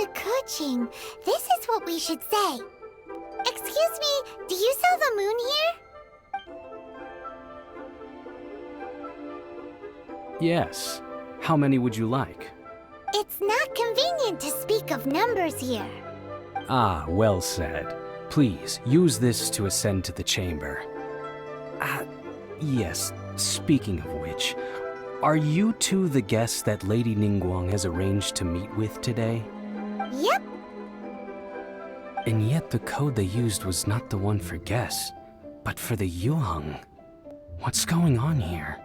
to Kuching, this is what we should say. Excuse me, do you sell the moon here? Yes. How many would you like? It's not convenient to speak of numbers here. Ah, well said. Please, use this to ascend to the chamber. Yes, speaking of which, are you two the guests that Lady Ningguang has arranged to meet with today? Yep. And yet the code they used was not the one for guests, but for the Yuheng. What's going on here?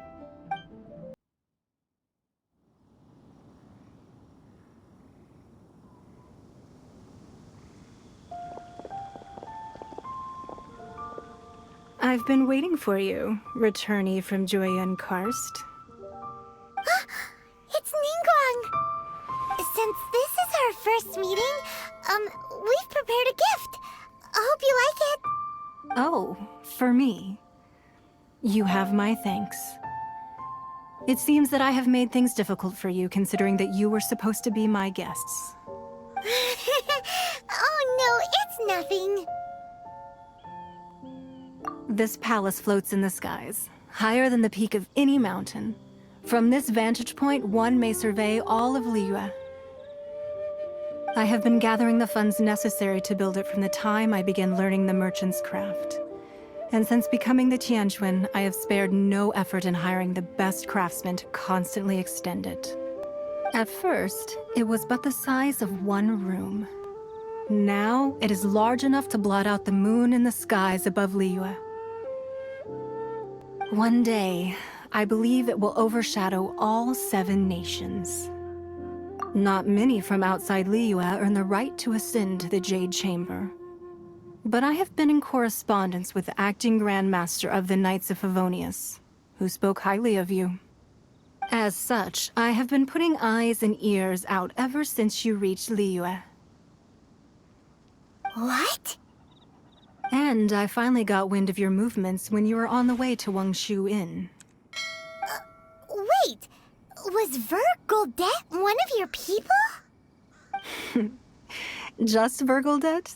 I've been waiting for you, returnee from Joyun Karst. It's Ningguang! Since this is our first meeting, we've prepared a gift. I hope you like it. Oh, for me. You have my thanks. It seems that I have made things difficult for you, considering that you were supposed to be my guests. Oh no, it's nothing. This palace floats in the skies, higher than the peak of any mountain. From this vantage point, one may survey all of Liyue. I have been gathering the funds necessary to build it from the time I began learning the merchant's craft. And since becoming the Tianquan, I have spared no effort in hiring the best craftsmen to constantly extend it. At first, it was but the size of one room. Now, it is large enough to blot out the moon in the skies above Liyue. One day, I believe it will overshadow all 7 nations. Not many from outside Liyue earn the right to ascend to the Jade Chamber. But I have been in correspondence with the acting Grand Master of the Knights of Favonius, who spoke highly of you. As such, I have been putting eyes and ears out ever since you reached Liyue. What? And I finally got wind of your movements when you were on the way to Wangshu Inn. Wait, was Vergoldet one of your people? Just Vergoldet?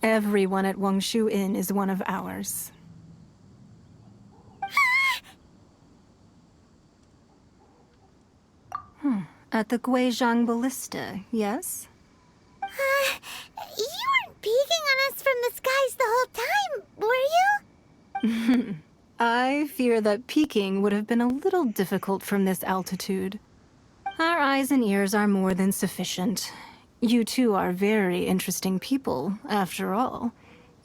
Everyone at Wangshu Inn is one of ours. At the Guizhang Ballista, yes? You weren't peeking on us from the skies the whole time, were you? I fear that peeking would have been a little difficult from this altitude. Our eyes and ears are more than sufficient. You two are very interesting people, after all.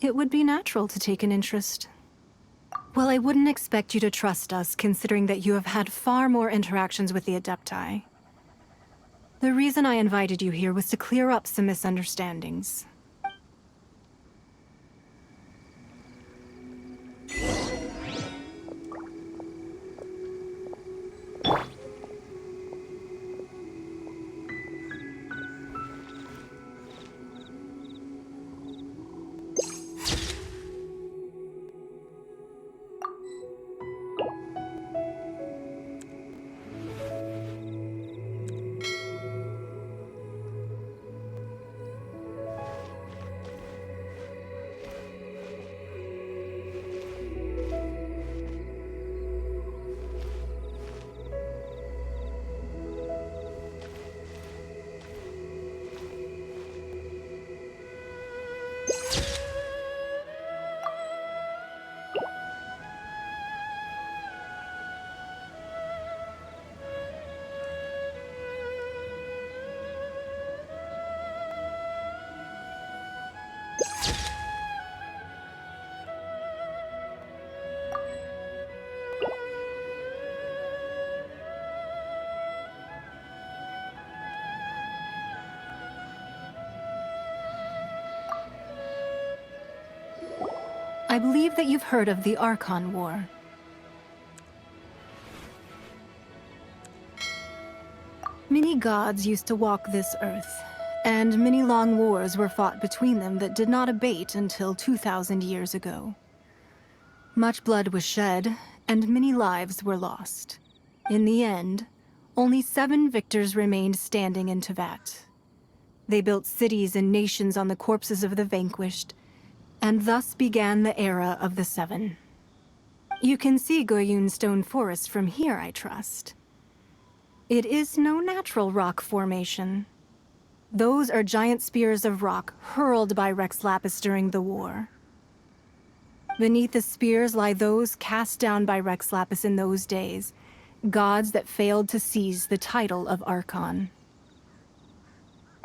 It would be natural to take an interest. Well, I wouldn't expect you to trust us, considering that you have had far more interactions with the Adepti. The reason I invited you here was to clear up some misunderstandings. I believe that you've heard of the Archon War. Many gods used to walk this earth, and many long wars were fought between them that did not abate until 2,000 years ago. Much blood was shed, and many lives were lost. In the end, only 7 victors remained standing in Teyvat. They built cities and nations on the corpses of the vanquished, and thus began the era of the Seven. You can see Goyun Stone Forest from here, I trust. It is no natural rock formation. Those are giant spears of rock hurled by Rex Lapis during the war. Beneath the spears lie those cast down by Rex Lapis in those days, gods that failed to seize the title of Archon.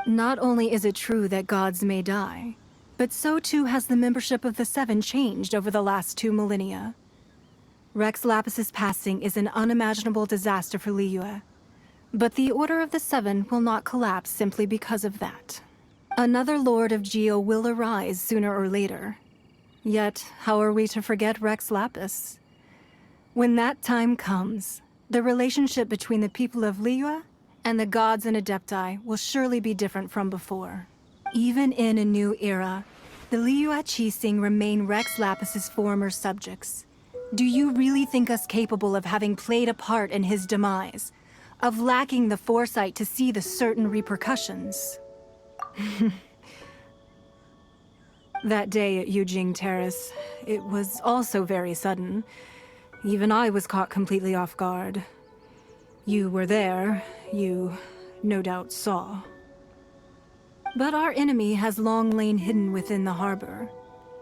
Not only is it true that gods may die, but so too has the membership of the Seven changed over the last 2 millennia. Rex Lapis's passing is an unimaginable disaster for Liyue, but the Order of the Seven will not collapse simply because of that. Another Lord of Geo will arise sooner or later. Yet, how are we to forget Rex Lapis? When that time comes, the relationship between the people of Liyue and the gods and Adepti will surely be different from before. Even in a new era, the Liyue Qixing remain Rex Lapis's former subjects. Do you really think us capable of having played a part in his demise? Of lacking the foresight to see the certain repercussions? That day at Yujing Terrace, it was also very sudden. Even I was caught completely off guard. You were there, you no doubt saw. But our enemy has long lain hidden within the harbor.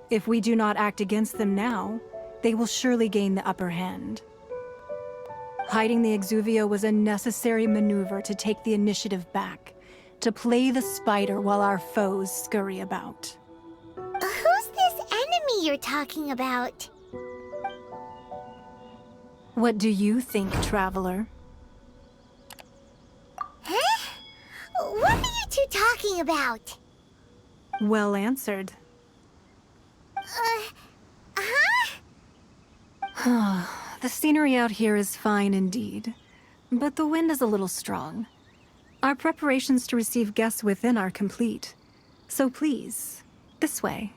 If we do not act against them now, they will surely gain the upper hand. Hiding the Exuvio was a necessary maneuver to take the initiative back, to play the spider while our foes scurry about. Who's this enemy you're talking about? What do you think, traveler? Huh? What are you two talking about? Well answered. Huh? The scenery out here is fine indeed, but the wind is a little strong. Our preparations to receive guests within are complete, so please, this way.